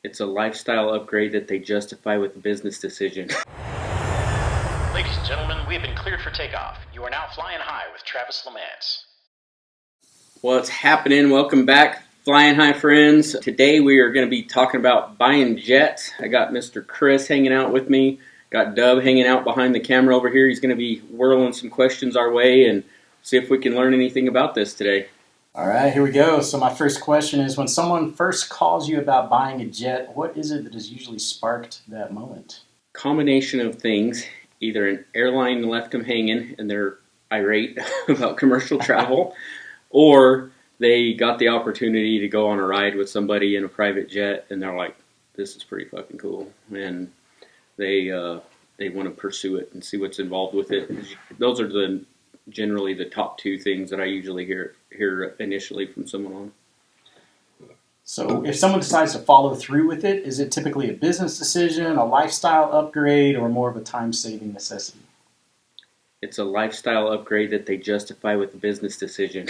It's a lifestyle upgrade that they justify with a business decision. Ladies and gentlemen, we have been cleared for takeoff. You are now flying high with Travis Lamance. What's happening? Welcome back, Flying High friends. Today we are going to be talking about buying jets. I got Mr. Chris hanging out with me. Got Dubb hanging out behind the camera over here. He's going to be whirling some questions our way and see if we can learn anything about this today. All right, here we go. So my first question is, when someone first calls you about buying a jet, what is it that has usually sparked that moment? Combination of things. Either an airline left them hanging and they're irate about commercial travel, or they got the opportunity to go on a ride with somebody in a private jet and they're like, this is pretty fucking cool. And they want to pursue it and see what's involved with it. Those are generally the top two things that I usually hear initially from someone on. So if someone decides to follow through with it, is it typically a business decision, a lifestyle upgrade, or more of a time-saving necessity? It's a lifestyle upgrade that they justify with a business decision.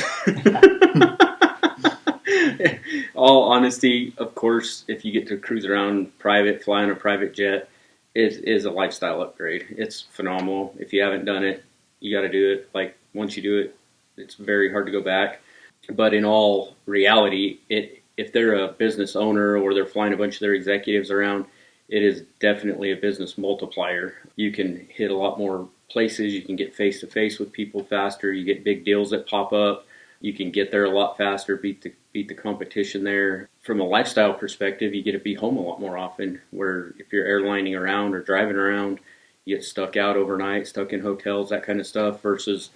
All honesty, of course, if you get to cruise around private, fly on a private jet, it is a lifestyle upgrade. It's phenomenal. If you haven't done it, you got to do it. Like, once you do it, it's very hard to go back. But in all reality, if they're a business owner or they're flying a bunch of their executives around, it is definitely a business multiplier. You can hit a lot more places. You can get face to face with people faster. You get big deals that pop up. You can get there a lot faster, beat the competition there. From a lifestyle perspective, you get to be home a lot more often, where if you're airlining around or driving around, you get stuck out overnight, stuck in hotels, that kind of stuff, versus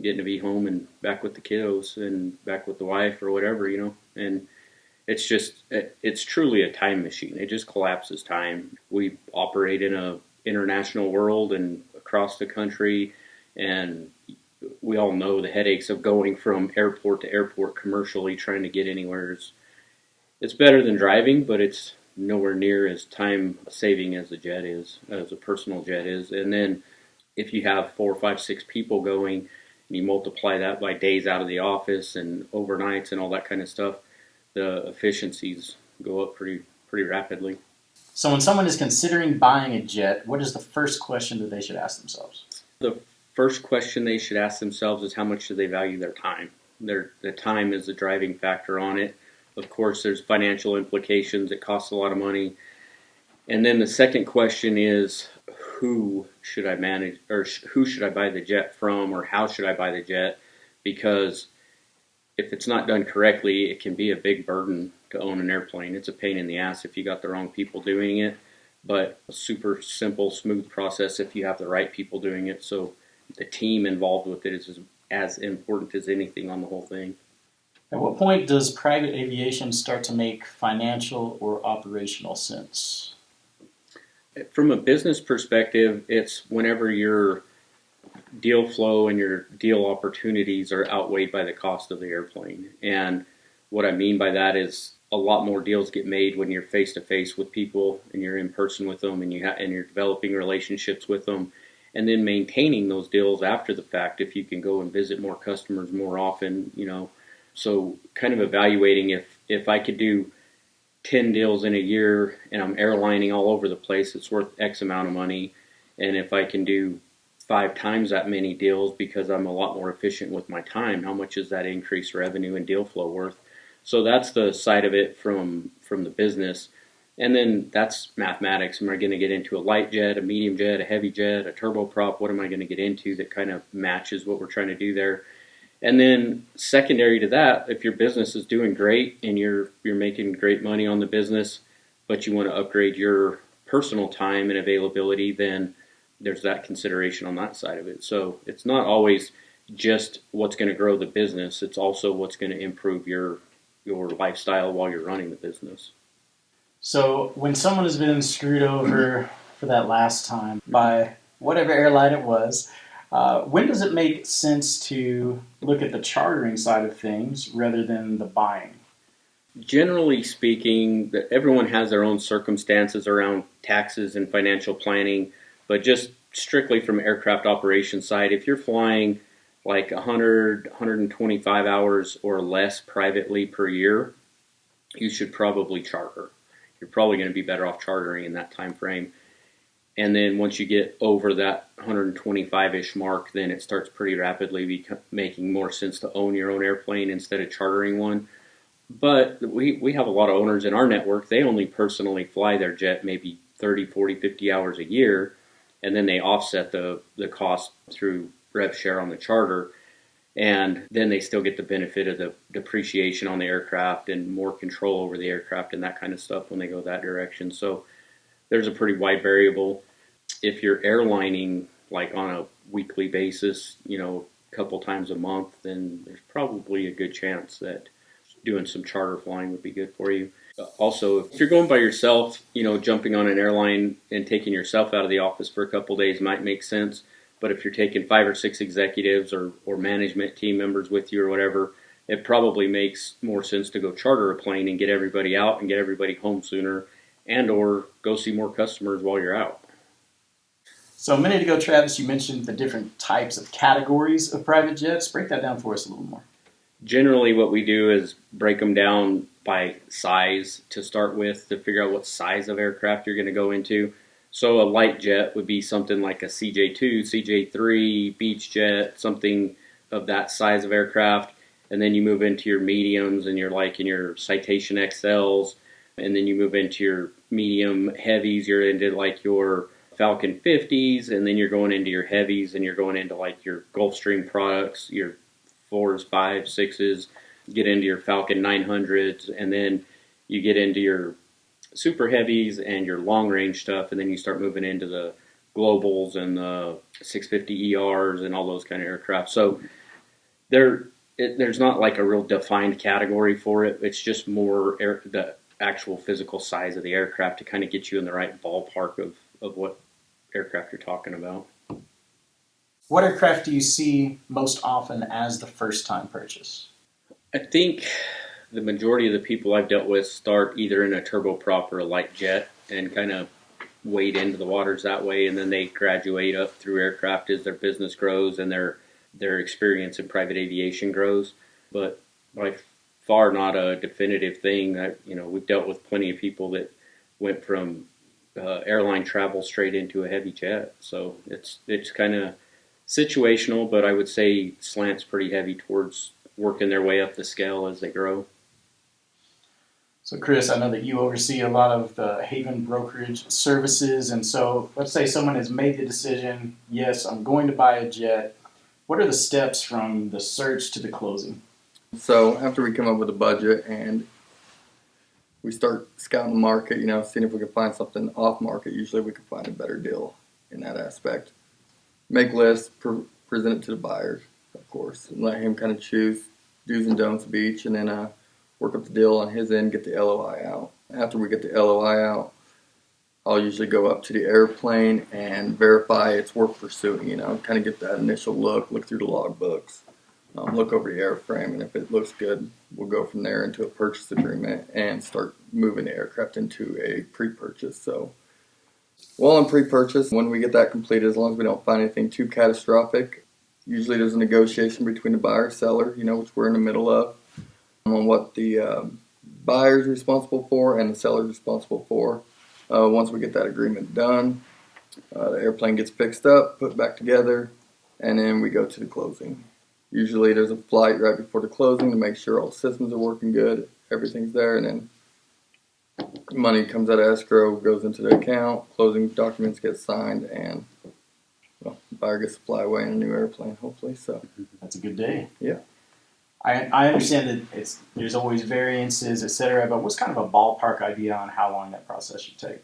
getting to be home and back with the kiddos and back with the wife or whatever, And it's truly a time machine. It just collapses time. We operate in a international world and across the country, and we all know the headaches of going from airport to airport commercially trying to get anywhere. It's better than driving, but it's nowhere near as time saving as a jet is, as a personal jet is. And then if you have 4, 5, 6 people going, and you multiply that by days out of the office and overnights and all that kind of stuff, the efficiencies go up pretty rapidly. So when someone is considering buying a jet, what is the first question that they should ask themselves? The first question they should ask themselves is, how much do they value their time? The time is the driving factor on it. Of course, there's financial implications. It costs a lot of money. And then the second question is, who should I manage, or who should I buy the jet from, or how should I buy the jet? Because if it's not done correctly, it can be a big burden to own an airplane. It's a pain in the ass if you got the wrong people doing it, but a super simple, smooth process if you have the right people doing it. So the team involved with it is as important as anything on the whole thing. At what point does private aviation start to make financial or operational sense? From a business perspective, it's whenever your deal flow and your deal opportunities are outweighed by the cost of the airplane. And what I mean by that is a lot more deals get made when you're face to face with people and you're in person with them, and you're developing relationships with them, and then maintaining those deals after the fact if you can go and visit more customers more often. So kind of evaluating if I could do 10 deals in a year and I'm airlining all over the place, it's worth X amount of money. And if I can do 5 times that many deals because I'm a lot more efficient with my time, how much is that increased revenue and deal flow worth? So that's the side of it from the business. And then that's mathematics. Am I going to get into a light jet, a medium jet, a heavy jet, a turboprop? What am I going to get into that kind of matches what we're trying to do there? And then secondary to that, if your business is doing great and you're making great money on the business, but you want to upgrade your personal time and availability, then there's that consideration on that side of it. So it's not always just what's going to grow the business. It's also what's going to improve your lifestyle while you're running the business. So when someone has been screwed over for that last time by whatever airline it was, when does it make sense to look at the chartering side of things rather than the buying? Generally speaking, everyone has their own circumstances around taxes and financial planning, but just strictly from aircraft operations side, if you're flying like 100, 125 hours or less privately per year, you should probably charter. you're probably going to be better off chartering in that time frame. And then once you get over that 125-ish mark, then it starts pretty rapidly making more sense to own your own airplane instead of chartering one. But we have a lot of owners in our network. They only personally fly their jet maybe 30, 40, 50 hours a year, and then they offset the cost through rev share on the charter. And then they still get the benefit of the depreciation on the aircraft and more control over the aircraft and that kind of stuff when they go that direction. So there's a pretty wide variable. If you're airlining like on a weekly basis, a couple times a month, then there's probably a good chance that doing some charter flying would be good for you. Also, if you're going by yourself, jumping on an airline and taking yourself out of the office for a couple days might make sense. But if you're taking 5 or 6 executives or management team members with you or whatever, it probably makes more sense to go charter a plane and get everybody out and get everybody home sooner, and or go see more customers while you're out. So a minute ago, Travis, you mentioned the different types of categories of private jets. Break that down for us a little more. Generally, what we do is break them down by size to start with to figure out what size of aircraft you're going to go into. So a light jet would be something like a CJ2, CJ3, beach jet, something of that size of aircraft. And then you move into your mediums and you're like in your Citation XLs. And then you move into your medium heavies. You're into like your Falcon 50s. And then you're going into your heavies and you're going into like your Gulfstream products, your 4s, 5s, 6s. Get into your Falcon 900s. And then you get into your super heavies and your long range stuff, and then you start moving into the globals and the 650 ERs and all those kind of aircraft. So there's not like a real defined category for it. It's just more the actual physical size of the aircraft to kind of get you in the right ballpark of what aircraft you're talking about. What aircraft do you see most often as the first time purchase? I think the majority of the people I've dealt with start either in a turboprop or a light jet and kind of wade into the waters that way, and then they graduate up through aircraft as their business grows and their experience in private aviation grows. But by far not a definitive thing. We've dealt with plenty of people that went from airline travel straight into a heavy jet. So it's kind of situational, but I would say slants pretty heavy towards working their way up the scale as they grow. So, Chris, I know that you oversee a lot of the Haven brokerage services, and so let's say someone has made the decision, yes, I'm going to buy a jet. What are the steps from the search to the closing? So after we come up with a budget and we start scouting the market, seeing if we can find something off market, usually we can find a better deal in that aspect. Make lists, present it to the buyers, of course, and let him kind of choose do's and don'ts of each, and then work up the deal on his end, get the LOI out. After we get the LOI out, I'll usually go up to the airplane and verify it's worth pursuing, kind of get that initial look through the logbooks, look over the airframe, and if it looks good, we'll go from there into a purchase agreement and start moving the aircraft into a pre-purchase. So while in pre-purchase, when we get that completed, as long as we don't find anything too catastrophic, usually there's a negotiation between the buyer and seller, which we're in the middle of, on what the buyer's responsible for and the seller's responsible for. Once we get that agreement done, the airplane gets fixed up, put back together, and then we go to the closing. Usually there's a flight right before the closing to make sure all the systems are working good, everything's there, and then money comes out of escrow, goes into the account, closing documents get signed, and the buyer gets to fly away in a new airplane, hopefully. So That's a good day. Yeah. I understand that there's always variances, et cetera, but what's kind of a ballpark idea on how long that process should take?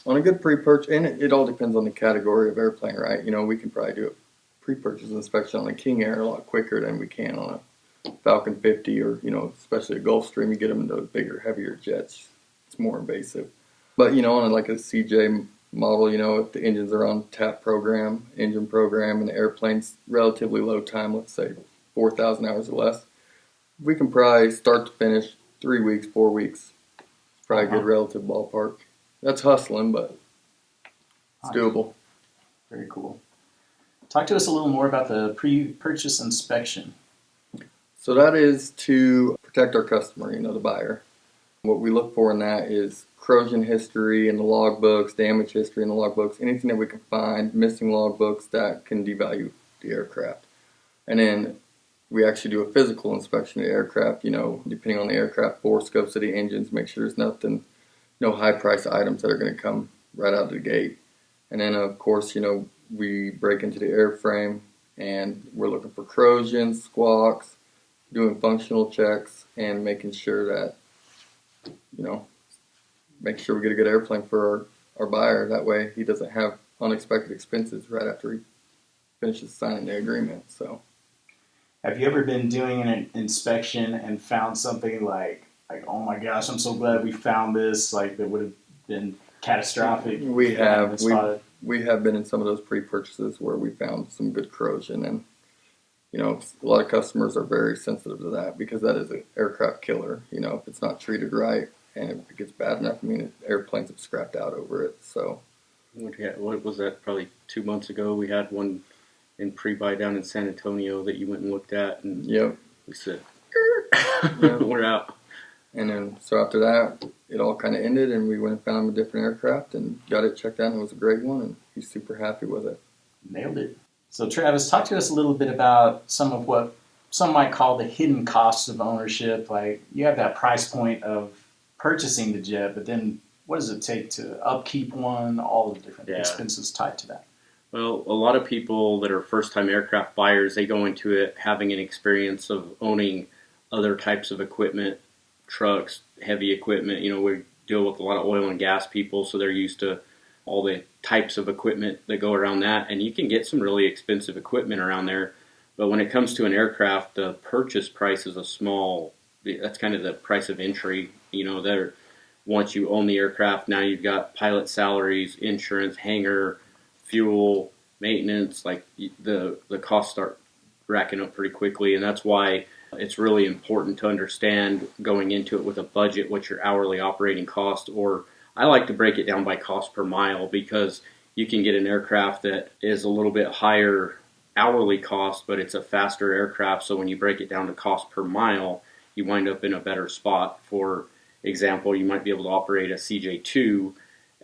On a good pre-purchase, and it all depends on the category of airplane, right? We can probably do a pre-purchase inspection on a King Air a lot quicker than we can on a Falcon 50 or, especially a Gulfstream. You get them into bigger, heavier jets. It's more invasive. But, on like a CJ model, if the engines are on engine program, and the airplane's relatively low time, let's say 4,000 hours or less, we can probably start to finish 3 weeks, 4 weeks. Probably a good relative ballpark. That's hustling, but it's doable. Very cool. Talk to us a little more about the pre-purchase inspection. So that is to protect our customer, the buyer. What we look for in that is corrosion history in the logbooks, damage history in the logbooks, anything that we can find, missing logbooks that can devalue the aircraft. And then we actually do a physical inspection of the aircraft, depending on the aircraft, bore scopes of the engines, make sure there's no high price items that are going to come right out of the gate. And then, of course, we break into the airframe and we're looking for corrosion, squawks, doing functional checks, and making sure that, make sure we get a good airplane for our buyer. That way he doesn't have unexpected expenses right after he finishes signing the agreement. So, have you ever been doing an inspection and found something like, oh my gosh, I'm so glad we found this, like that would have been catastrophic? We have. We have been in some of those pre-purchases where we found some good corrosion, and a lot of customers are very sensitive to that because that is an aircraft killer. If it's not treated right and if it gets bad enough, airplanes have scrapped out over it. So, what was that? Probably 2 months ago, we had one in pre-buy down in San Antonio that you went and looked at, and we said, we're out. And then, so after that, it all kind of ended, and we went and found him a different aircraft and got it checked out, and it was a great one, and he's super happy with it. Nailed it. So, Travis, talk to us a little bit about some of what some might call the hidden costs of ownership. Like, you have that price point of purchasing the jet, but then what does it take to upkeep one, all the different expenses tied to that? Well, a lot of people that are first-time aircraft buyers, they go into it having an experience of owning other types of equipment, trucks, heavy equipment. We deal with a lot of oil and gas people, so they're used to all the types of equipment that go around that, and you can get some really expensive equipment around there. But when it comes to an aircraft, the purchase price is that's kind of the price of entry. Once you own the aircraft, now you've got pilot salaries, insurance, hangar, fuel, maintenance, like the costs start racking up pretty quickly, and that's why it's really important to understand going into it with a budget what your hourly operating cost, or I like to break it down by cost per mile, because you can get an aircraft that is a little bit higher hourly cost, but it's a faster aircraft, so when you break it down to cost per mile, you wind up in a better spot. For example, you might be able to operate a CJ2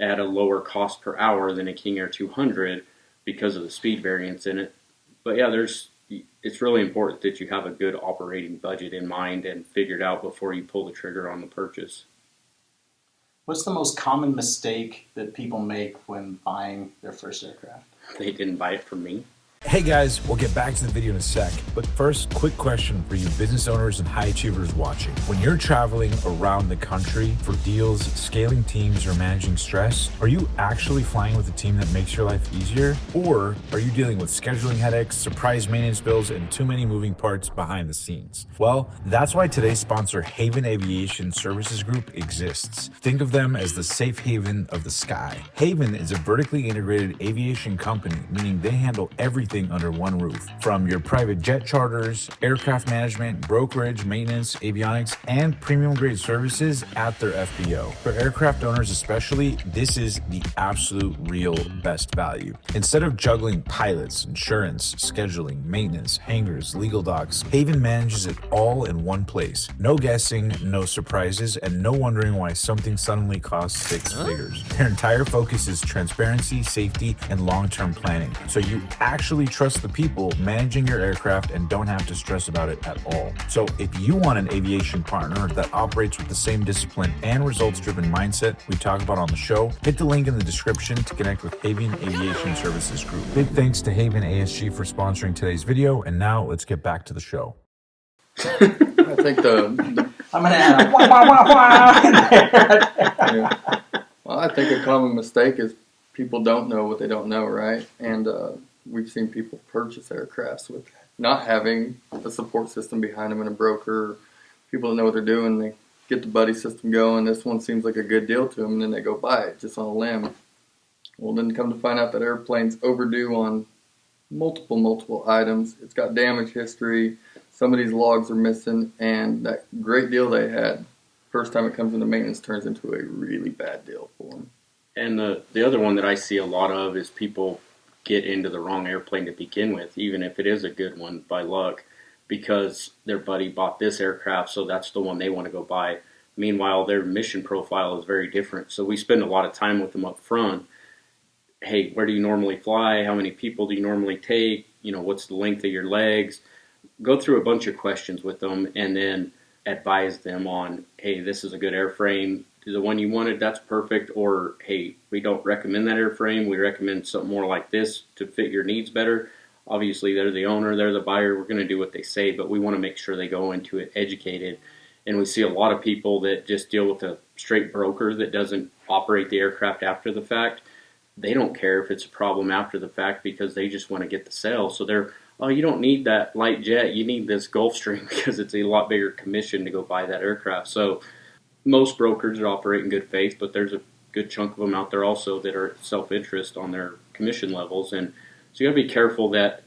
at a lower cost per hour than a King Air 200 because of the speed variance in it. But yeah, it's really important that you have a good operating budget in mind and figured out before you pull the trigger on the purchase. What's the most common mistake that people make when buying their first aircraft? They didn't buy it from me. Hey guys, we'll get back to the video in a sec, but first, quick question for you business owners and high achievers watching. When you're traveling around the country for deals, scaling teams, or managing stress, are you actually flying with a team that makes your life easier? Or are you dealing with scheduling headaches, surprise maintenance bills, and too many moving parts behind the scenes? Well, that's why today's sponsor, Haven Aviation Services Group, exists. Think of them as the safe haven of the sky. Haven is a vertically integrated aviation company, meaning they handle everything under one roof. From your private jet charters, aircraft management, brokerage, maintenance, avionics, and premium grade services at their FBO. For aircraft owners especially, this is the absolute real best value. Instead of juggling pilots, insurance, scheduling, maintenance, hangars, legal docs, Haven manages it all in one place. No guessing, no surprises, and no wondering why something suddenly costs six figures. Their entire focus is transparency, safety, and long-term planning. So you actually trust the people managing your aircraft and don't have to stress about it at all. So if you want an aviation partner that operates with the same discipline and results-driven mindset we talk about on the show, hit the link in the description to connect with Haven Aviation Services Group. Big thanks to Haven ASG for sponsoring today's video, and now let's get back to the show. I think I'm going to add a wah, wah, wah, wah in there. Well, I think a common mistake is people don't know what they don't know, right? And we've seen people purchase aircrafts with not having a support system behind them and a broker, people that know what they're doing. They get the buddy system going. This one seems like a good deal to them, and then they go buy it just on a limb. Well, then come to find out that airplane's overdue on multiple items. It's got damage history. Some of these logs are missing, and that great deal they had, first time it comes into maintenance, turns into a really bad deal for them. And the other one that I see a lot of is people get into the wrong airplane to begin with, even if it is a good one by luck, because their buddy bought this aircraft, so that's the one they want to go buy. Meanwhile, their mission profile is very different. So we spend a lot of time with them up front. Hey, where do you normally fly? How many people do you normally take? What's the length of your legs? Go through a bunch of questions with them and then advise them on, hey, this is a good airframe. The one you wanted, that's perfect. Or, hey, we don't recommend that airframe. We recommend something more like this to fit your needs better. Obviously, they're the owner, they're the buyer. We're going to do what they say, but we want to make sure they go into it educated. And we see a lot of people that just deal with a straight broker that doesn't operate the aircraft after the fact. They don't care if it's a problem after the fact because they just want to get the sale. So they're, oh, you don't need that light jet. You need this Gulfstream because it's a lot bigger commission to go buy that aircraft. So most brokers operate in good faith, but there's a good chunk of them out there also that are self-interest on their commission levels. And so you got to be careful that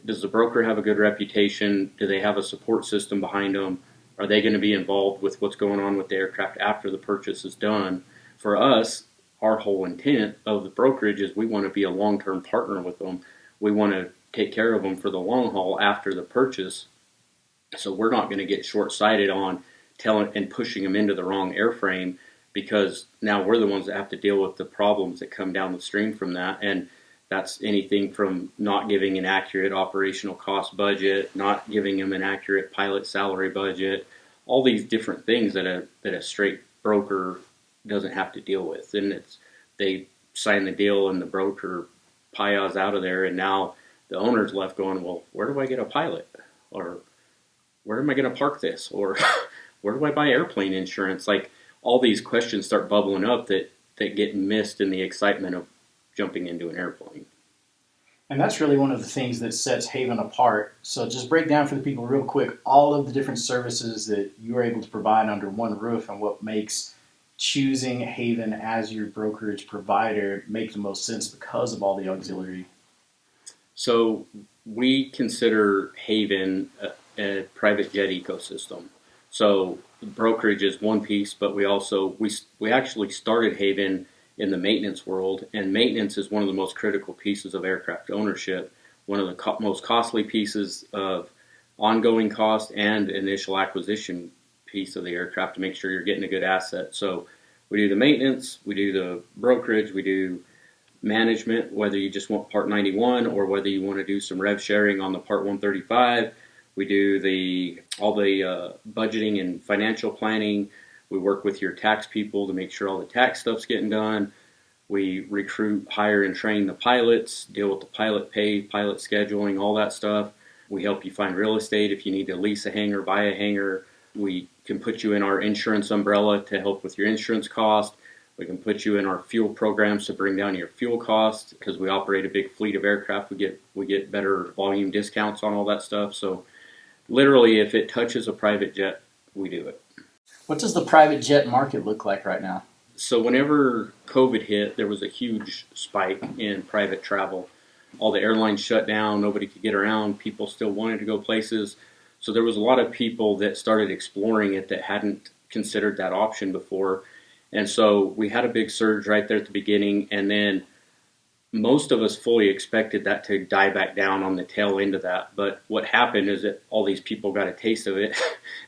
does the broker have a good reputation? Do they have a support system behind them? Are they going to be involved with what's going on with the aircraft after the purchase is done? For us, our whole intent of the brokerage is we want to be a long-term partner with them. We want to take care of them for the long haul after the purchase. So we're not going to get short-sighted on telling and pushing them into the wrong airframe, because now we're the ones that have to deal with the problems that come down the stream from that. And that's anything from not giving an accurate operational cost budget, not giving them an accurate pilot salary budget, all these different things that a straight broker doesn't have to deal with. And they sign the deal and the broker payas out of there, and now the owner's left going, well, where do I get a pilot? Or where am I going to park this? Or where do I buy airplane insurance? Like, all these questions start bubbling up that get missed in the excitement of jumping into an airplane. And that's really one of the things that sets Haven apart. So just break down for the people real quick all of the different services that you are able to provide under one roof and what makes choosing Haven as your brokerage provider make the most sense because of all the auxiliary. So we consider Haven a private jet ecosystem. So brokerage is one piece, but we actually started Haven in the maintenance world, and maintenance is one of the most critical pieces of aircraft ownership, one of the most costly pieces of ongoing cost and initial acquisition piece of the aircraft to make sure you're getting a good asset. So we do the maintenance, we do the brokerage, we do management, whether you just want Part 91 or whether you want to do some rev sharing on the Part 135. We do all the budgeting and financial planning. We work with your tax people to make sure all the tax stuff's getting done. We recruit, hire, and train the pilots, deal with the pilot pay, pilot scheduling, all that stuff. We help you find real estate if you need to lease a hangar, buy a hangar. We can put you in our insurance umbrella to help with your insurance cost. We can put you in our fuel programs to bring down your fuel costs because we operate a big fleet of aircraft. We get better volume discounts on all that stuff. So literally, if it touches a private jet, we do it. What does the private jet market look like right now? So whenever COVID hit, there was a huge spike in private travel. All the airlines shut down, nobody could get around, people still wanted to go places. So there was a lot of people that started exploring it that hadn't considered that option before. And so we had a big surge right there at the beginning, and then most of us fully expected that to die back down on the tail end of that. But what happened is that all these people got a taste of it,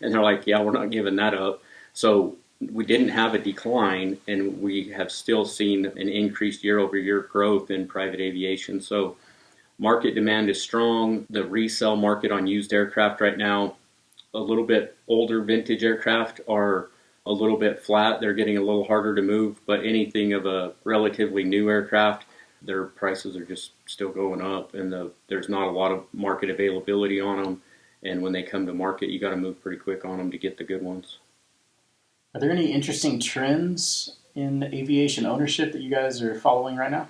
and they're like, yeah, we're not giving that up. So we didn't have a decline, and we have still seen an increased year-over-year growth in private aviation. So market demand is strong. The resale market on used aircraft right now, a little bit older vintage aircraft are a little bit flat. They're getting a little harder to move, but anything of a relatively new aircraft, their prices are just still going up, and there's not a lot of market availability on them. And when they come to market, you got to move pretty quick on them to get the good ones. Are there any interesting trends in aviation ownership that you guys are following right now?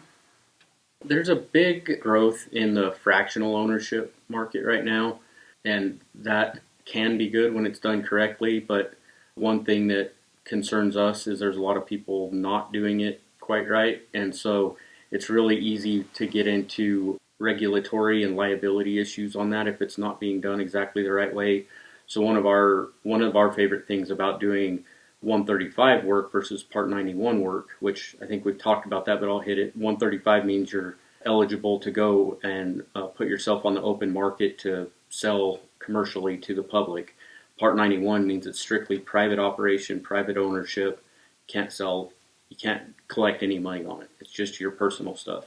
There's a big growth in the fractional ownership market right now, and that can be good when it's done correctly. But one thing that concerns us is there's a lot of people not doing it quite right, and so it's really easy to get into regulatory and liability issues on that if it's not being done exactly the right way. So one of our favorite things about doing 135 work versus Part 91 work, which I think we've talked about that, but I'll hit it. 135 means you're eligible to go and put yourself on the open market to sell commercially to the public. Part 91 means it's strictly private operation, private ownership. Can't sell, you can't collect any money on it. It's just your personal stuff.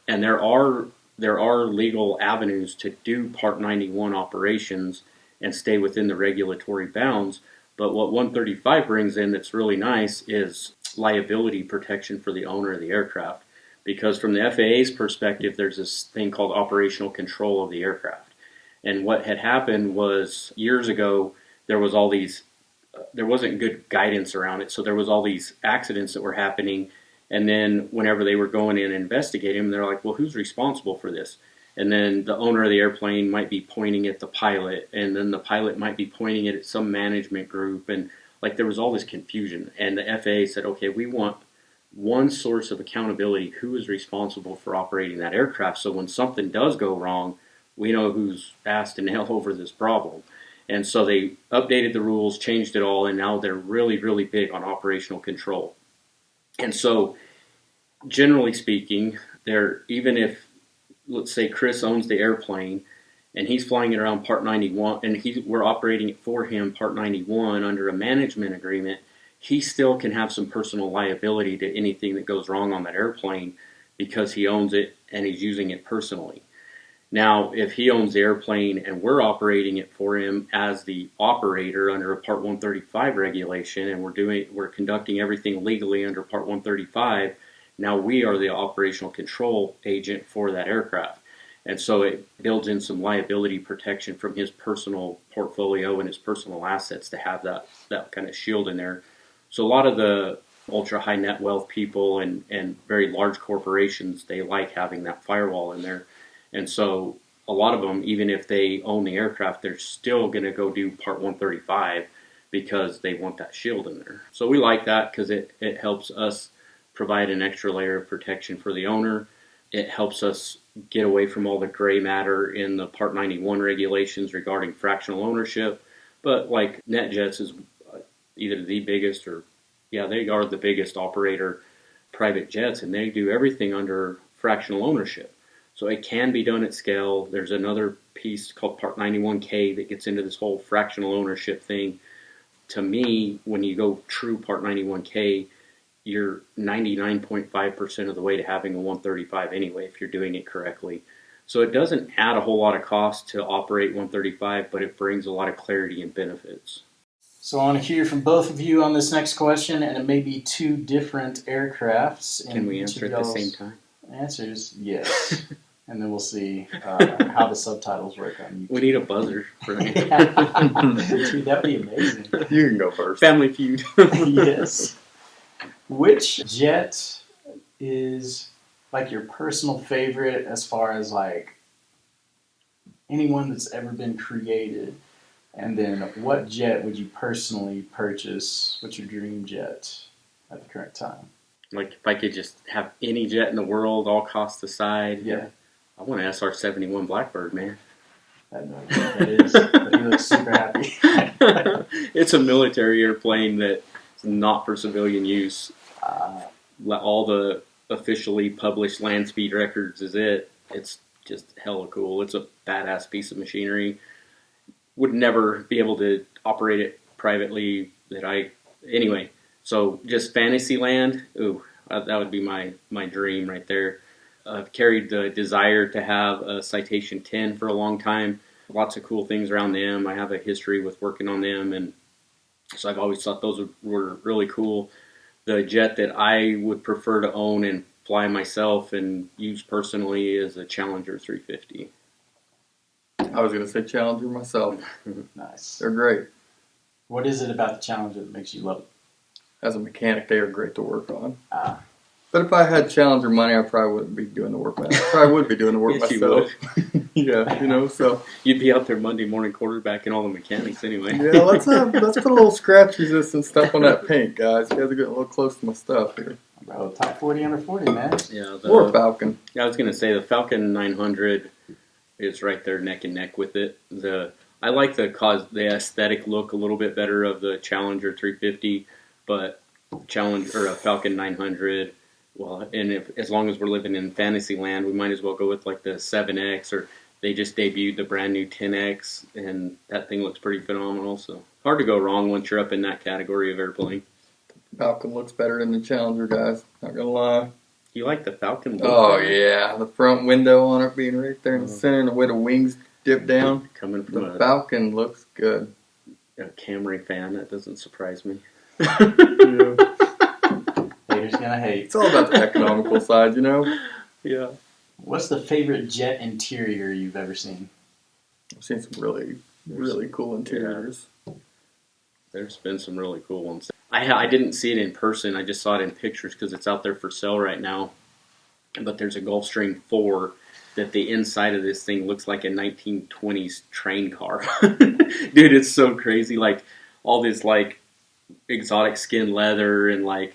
And there are legal avenues to do Part 91 operations and stay within the regulatory bounds. But what 135 brings in that's really nice is liability protection for the owner of the aircraft. Because from the FAA's perspective, there's this thing called operational control of the aircraft. And what had happened was years ago, there wasn't good guidance around it. So there was all these accidents that were happening. And then whenever they were going in and investigating them, they're like, well, who's responsible for this? And then the owner of the airplane might be pointing at the pilot, and then the pilot might be pointing it at some management group. And like there was all this confusion. And the FAA said, okay, we want one source of accountability, who is responsible for operating that aircraft. So when something does go wrong, we know who's ass to nail over this problem. And so they updated the rules, changed it all, and now they're really, really big on operational control. And so, generally speaking, even if, let's say, Chris owns the airplane, and he's flying it around Part 91, and we're operating it for him, Part 91, under a management agreement, he still can have some personal liability to anything that goes wrong on that airplane because he owns it and he's using it personally. Now, if he owns the airplane and we're operating it for him as the operator under a Part 135 regulation, and we're conducting everything legally under Part 135, now we are the operational control agent for that aircraft. And so it builds in some liability protection from his personal portfolio and his personal assets to have that kind of shield in there. So a lot of the ultra high net wealth people and very large corporations, they like having that firewall in there. And so a lot of them, even if they own the aircraft, they're still going to go do Part 135 because they want that shield in there. So we like that because it helps us provide an extra layer of protection for the owner. It helps us get away from all the gray matter in the Part 91 regulations regarding fractional ownership. But like NetJets is either the biggest they are the biggest operator private jets, and they do everything under fractional ownership. So it can be done at scale. There's another piece called Part 91K that gets into this whole fractional ownership thing. To me, when you go true Part 91K, you're 99.5% of the way to having a 135 anyway if you're doing it correctly. So it doesn't add a whole lot of cost to operate 135, but it brings a lot of clarity and benefits. So I want to hear from both of you on this next question, and it may be two different aircrafts. Can we answer at the same time? Answers, yes. And then we'll see how the subtitles work on YouTube. We need a buzzer for that. Dude, that'd be amazing. You can go first. Family Feud. Yes. Which jet is like your personal favorite as far as like anyone that's ever been created? And then what jet would you personally purchase? What's your dream jet at the current time? Like if I could just have any jet in the world, all costs aside. Yeah. I want an SR-71 Blackbird, man. I have no idea what that is, but he looks super happy. It's a military airplane that's not for civilian use. All the officially published land speed records is it. It's just hella cool. It's a badass piece of machinery. Would never be able to operate it privately. Anyway, so just Fantasyland. Ooh, that would be my dream right there. I've carried the desire to have a Citation 10 for a long time. Lots of cool things around them. I have a history with working on them, and so I've always thought those were really cool. The jet that I would prefer to own and fly myself and use personally is a Challenger 350. I was going to say Challenger myself. Nice. They're great. What is it about the Challenger that makes you love it? As a mechanic, they are great to work on. But if I had Challenger money, I probably wouldn't be doing the work myself. I probably would be doing the work Yes, myself. Yeah, so. You'd be out there Monday morning quarterbacking all the mechanics anyway. Yeah, let's put a little scratch resistant stuff on that paint, guys. You guys are getting a little close to my stuff here. Bro, top 40 under 40, man. Yeah, Or a Falcon. Yeah, I was going to say the Falcon 900 is right there neck and neck with it. I like the aesthetic look a little bit better of the Challenger 350, but a Falcon 900. Well, and as long as we're living in Fantasyland, we might as well go with like the 7X or They just debuted the brand new 10X, and that thing looks pretty phenomenal. So hard to go wrong once you're up in that category of airplane. Falcon looks better than the Challenger, guys. Not gonna lie. You like the Falcon? Oh yeah, the front window on it being right there in the center, and the way the wings dip down. Coming from The Falcon looks good. a Camry fan, that doesn't surprise me. Yeah. Haters gonna hate. It's all about the economical side, you know. Yeah. What's the favorite jet interior you've ever seen? I've seen some really cool interiors. There's been some really cool ones. I didn't see it in person. I just saw it in pictures because it's out there for sale right now. But there's a Gulfstream 4 that the inside of this thing looks like a 1920s train car. Dude, it's so crazy. Like all this like exotic skin leather and like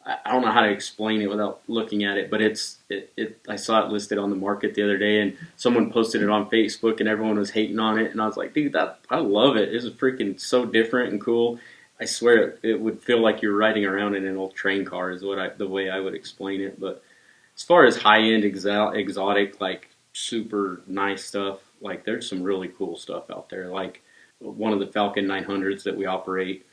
I don't know how to explain it without looking at it, but I saw it listed on the market the other day, and someone posted it on Facebook, and everyone was hating on it, and I was like, dude, I love it. This is freaking so different and cool. I swear it would feel like you're riding around in an old train car is the way I would explain it. But as far as high end exotic like super nice stuff, like there's some really cool stuff out there. Like one of the Falcon 900s that we operate.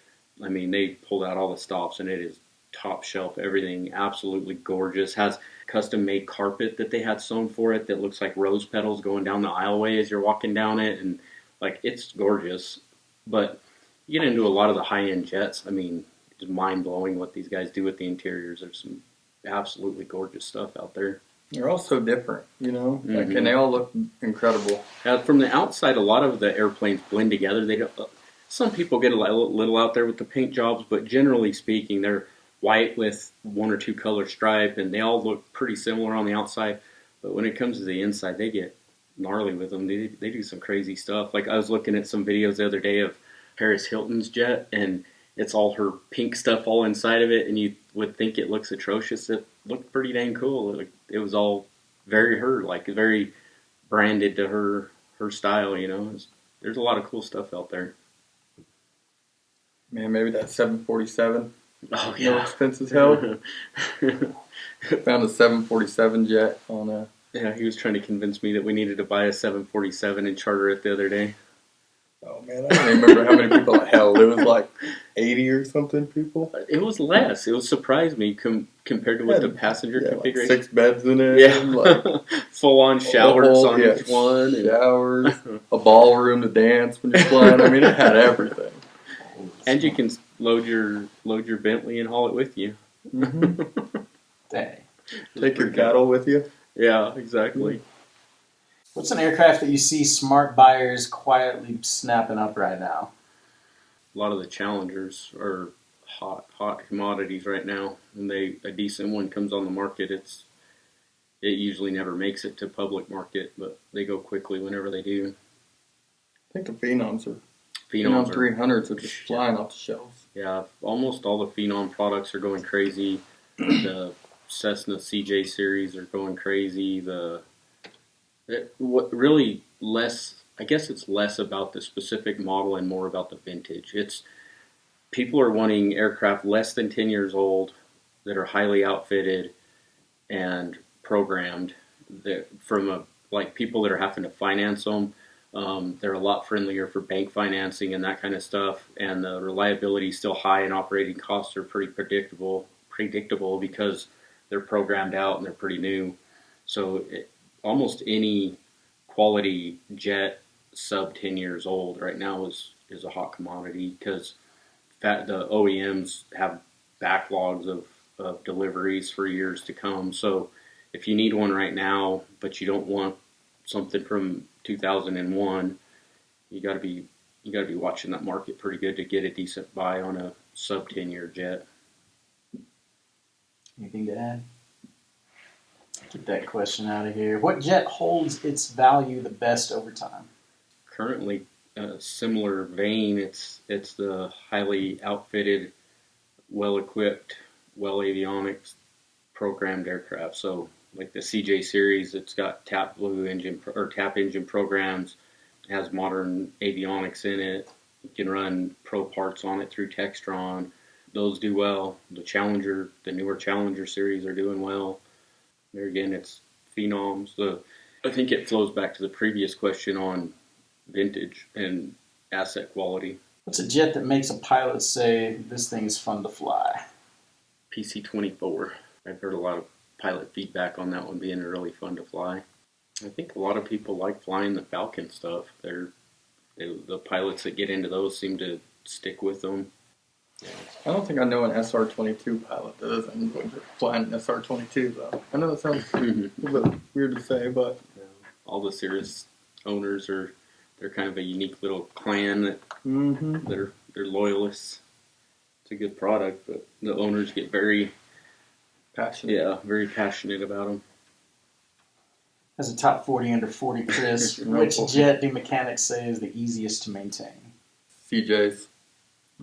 I mean, they pulled out all the stops, and it is top shelf, everything absolutely gorgeous. Has custom made carpet that they had sewn for it that looks like rose petals going down the aisleway as you're walking down it, and like it's gorgeous. But you get into a lot of the high end jets, I mean, it's mind blowing what these guys do with the interiors. There's some absolutely gorgeous stuff out there. They're all so different, you know, like, and they all look incredible. From the outside, a lot of the airplanes blend together. They don't. Some people get a little out there with the paint jobs, but generally speaking, they're white with one or two color stripe, and they all look pretty similar on the outside. But when it comes to the inside, they get gnarly with them. They do some crazy stuff. Like I was looking at some videos the other day of Paris Hilton's jet, and it's all her pink stuff all inside of it, and you would think it looks atrocious. It looked pretty dang cool. It was all very her, like very branded to her style. You know, there's a lot of cool stuff out there. Man, maybe that 747. Oh yeah, no expense as hell. Found a 747 jet on a. Yeah, he was trying to convince me that we needed to buy a 747 and charter it the other day. Oh man, I don't remember how many people it held. It was like 80 or something people. It was less. It was surprised me compared to what the passenger configuration. Like 6 beds in it. Yeah, like full on showers on each one. Showers, a ballroom to dance when you're flying. I mean, it had everything. And you can load your Bentley and haul it with you. Mm-hmm. Dang. Take your cattle with you. Yeah, exactly. What's an aircraft that you see smart buyers quietly snapping up right now? A lot of the Challengers are hot commodities right now. When a decent one comes on the market, it usually never makes it to public market, but they go quickly whenever they do. I think the Phenoms are. Phenom 300s are just flying off the shelves. Yeah, almost all the Phenom products are going crazy. The Cessna CJ series are going crazy. I guess it's less about the specific model and more about the vintage. People are wanting aircraft less than 10 years old that are highly outfitted and programmed. Like people that are having to finance them. They're a lot friendlier for bank financing and that kind of stuff, and the reliability is still high, and operating costs are pretty predictable because they're programmed out and they're pretty new. So almost any quality jet sub 10 years old right now is a hot commodity because the OEMs have backlogs of deliveries for years to come. So if you need one right now, but you don't want something from 2001, you got to be watching that market pretty good to get a decent buy on a sub 10-year jet. Anything to add? Get that question out of here. What jet holds its value the best over time? Currently, similar vein, it's the highly outfitted, well-equipped, well-avionics programmed aircraft. So like the CJ series, it's got tap engine programs, has modern avionics in it. You can run pro parts on it through Textron. Those do well. The newer Challenger series are doing well. There again, it's Phenoms. I think it flows back to the previous question on vintage and asset quality. What's a jet that makes a pilot say, this thing is fun to fly? PC-24. I've heard a lot of pilot feedback on that one being really fun to fly. I think a lot of people like flying the Falcon stuff. The pilots that get into those seem to stick with them. I don't think I know an SR-22 pilot that doesn't enjoy flying an SR-22 though. I know that sounds a little bit weird to say, but All the Cirrus owners they're kind of a unique little clan that they're loyalists. It's a good product, but the owners get very very passionate about them. As a top 40 under 40, Chris, which jet do mechanics say is the easiest to maintain? CJs.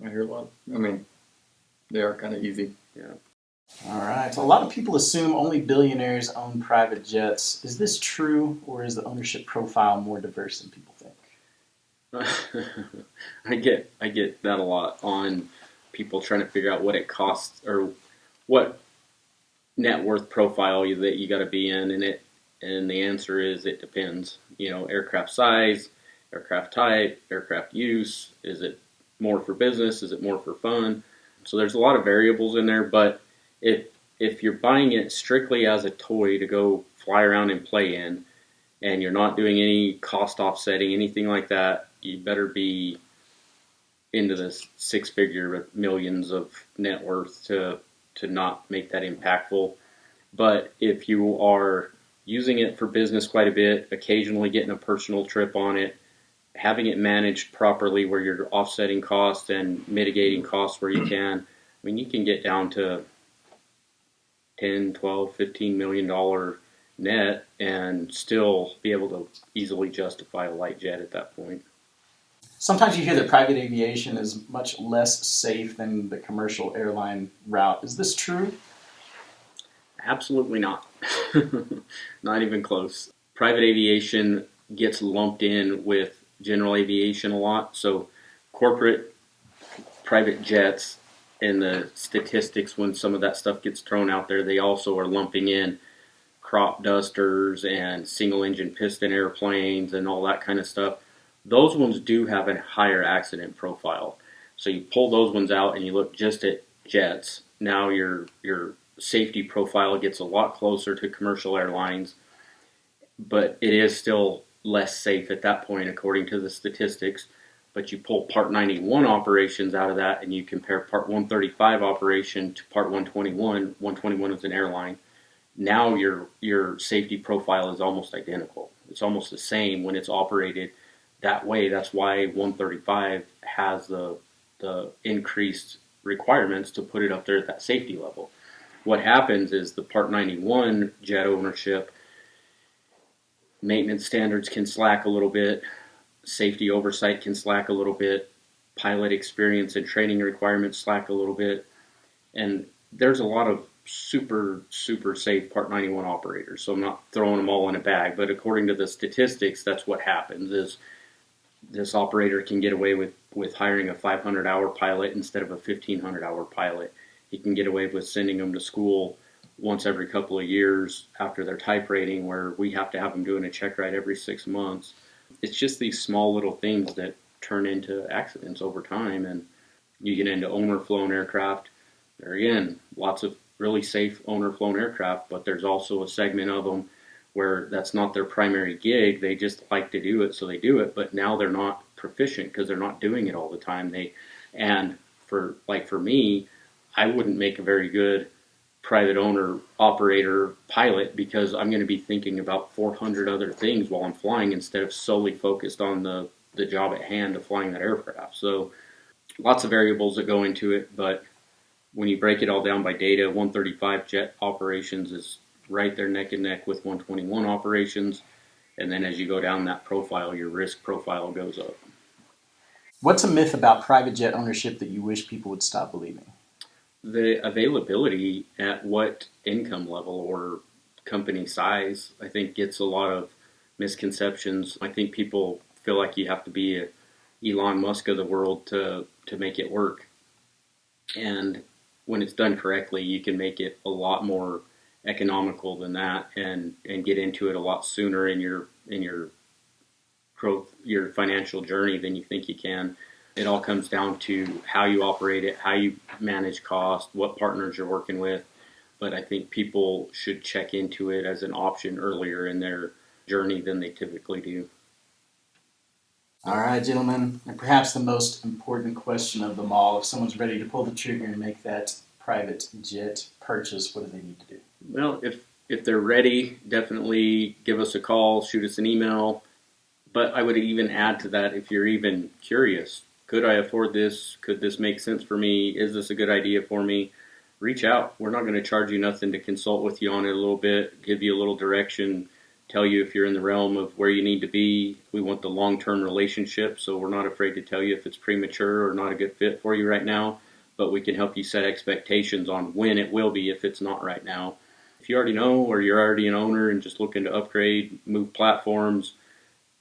I hear a lot. I mean, they are kind of easy. Yeah. All right. So a lot of people assume only billionaires own private jets. Is this true, or is the ownership profile more diverse than people think? I get that a lot on people trying to figure out what it costs or what net worth profile that you got to be in, and the answer is it depends. Aircraft size, aircraft type, aircraft use. Is it more for business? Is it more for fun? So there's a lot of variables in there, but if you're buying it strictly as a toy to go fly around and play in, and you're not doing any cost offsetting, anything like that, you better be into the six-figure millions of net worth to not make that impactful. But if you are using it for business quite a bit, occasionally getting a personal trip on it, having it managed properly where you're offsetting costs and mitigating costs where you can, I mean, you can get down to $10, $12, $15 million net and still be able to easily justify a light jet at that point. Sometimes you hear that private aviation is much less safe than the commercial airline route. Is this true? Absolutely not. Not even close. Private aviation gets lumped in with general aviation a lot. So corporate private jets and the statistics, when some of that stuff gets thrown out there, they also are lumping in crop dusters and single engine piston airplanes and all that kind of stuff. Those ones do have a higher accident profile. So you pull those ones out and you look just at jets. Now your safety profile gets a lot closer to commercial airlines, but it is still less safe at that point according to the statistics. But you pull Part 91 operations out of that and you compare Part 135 operation to Part 121. 121 is an airline. Now your safety profile is almost identical. It's almost the same when it's operated that way. That's why 135 has the increased requirements to put it up there at that safety level. What happens is the Part 91 jet ownership, maintenance standards can slack a little bit, safety oversight can slack a little bit, pilot experience and training requirements slack a little bit, and there's a lot of super safe Part 91 operators. So I'm not throwing them all in a bag, but according to the statistics, that's what happens is this operator can get away with hiring a 500-hour pilot instead of a 1,500-hour pilot. He can get away with sending them to school once every couple of years after their type rating, where we have to have them doing a check ride every 6 months. It's just these small little things that turn into accidents over time, and you get into owner-flown aircraft. There again, lots of really safe owner-flown aircraft, but there's also a segment of them where that's not their primary gig. They just like to do it, so they do it, but now they're not proficient because they're not doing it all the time. For me, I wouldn't make a very good private owner operator pilot because I'm going to be thinking about 400 other things while I'm flying instead of solely focused on the job at hand of flying that aircraft. So lots of variables that go into it, but when you break it all down by data, 135 jet operations is right there neck and neck with 121 operations, and then as you go down that profile, your risk profile goes up. What's a myth about private jet ownership that you wish people would stop believing? The availability at what income level or company size, I think, gets a lot of misconceptions. I think people feel like you have to be a Elon Musk of the world to make it work. And when it's done correctly, you can make it a lot more economical than that, and get into it a lot sooner in your growth, your financial journey than you think you can. It all comes down to how you operate it, how you manage cost, what partners you're working with. But I think people should check into it as an option earlier in their journey than they typically do. All right, gentlemen, and perhaps the most important question of them all: if someone's ready to pull the trigger and make that private jet purchase, what do they need to do? Well, if they're ready, definitely give us a call, shoot us an email. But I would even add to that, if you're even curious, could I afford this? Could this make sense for me? Is this a good idea for me? Reach out. We're not going to charge you nothing to consult with you on it a little bit, give you a little direction, tell you if you're in the realm of where you need to be. We want the long-term relationship, so we're not afraid to tell you if it's premature or not a good fit for you right now, but we can help you set expectations on when it will be if it's not right now. If you already know, or you're already an owner and just looking to upgrade, move platforms,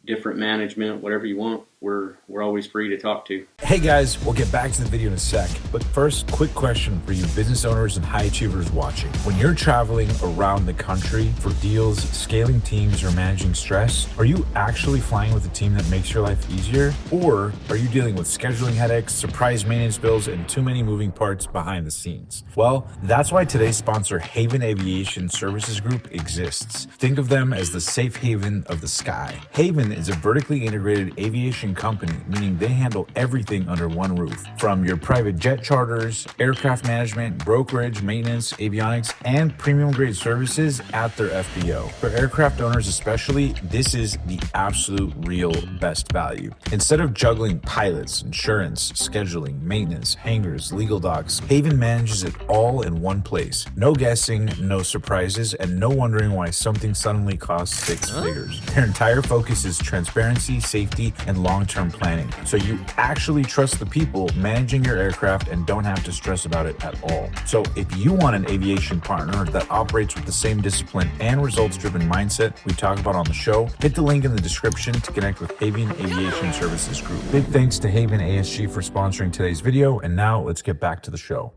different management, whatever you want, we're always free to talk to. Hey guys, we'll get back to the video in a sec, but first, quick question for you business owners and high achievers watching. When you're traveling around the country for deals, scaling teams, or managing stress, are you actually flying with a team that makes your life easier? Or are you dealing with scheduling headaches, surprise maintenance bills, and too many moving parts behind the scenes? Well, that's why today's sponsor, Haven Aviation Services Group, exists. Think of them as the safe haven of the sky. Haven is a vertically integrated aviation company, meaning they handle everything under one roof. From your private jet charters, aircraft management, brokerage, maintenance, avionics, and premium grade services at their FBO. For aircraft owners especially, this is the absolute real best value. Instead of juggling pilots, insurance, scheduling, maintenance, hangars, legal docs, Haven manages it all in one place. No guessing, no surprises, and no wondering why something suddenly costs six figures. Their entire focus is transparency, safety, and long-term planning, so you actually trust the people managing your aircraft and don't have to stress about it at all. So if you want an aviation partner that operates with the same discipline and results-driven mindset we talk about on the show, hit the link in the description to connect with Haven Aviation Services Group. Big thanks to Haven ASG for sponsoring today's video, and now let's get back to the show.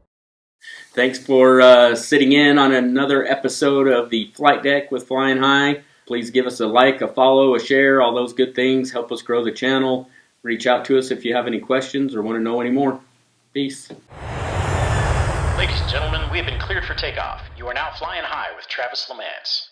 Thanks for sitting in on another episode of the Flight Deck with Flying High. Please give us a like, a follow, a share, all those good things. Help us grow the channel. Reach out to us if you have any questions or want to know any more. Peace. Ladies and gentlemen, we have been cleared for takeoff. You are now flying high with Travis Lamance.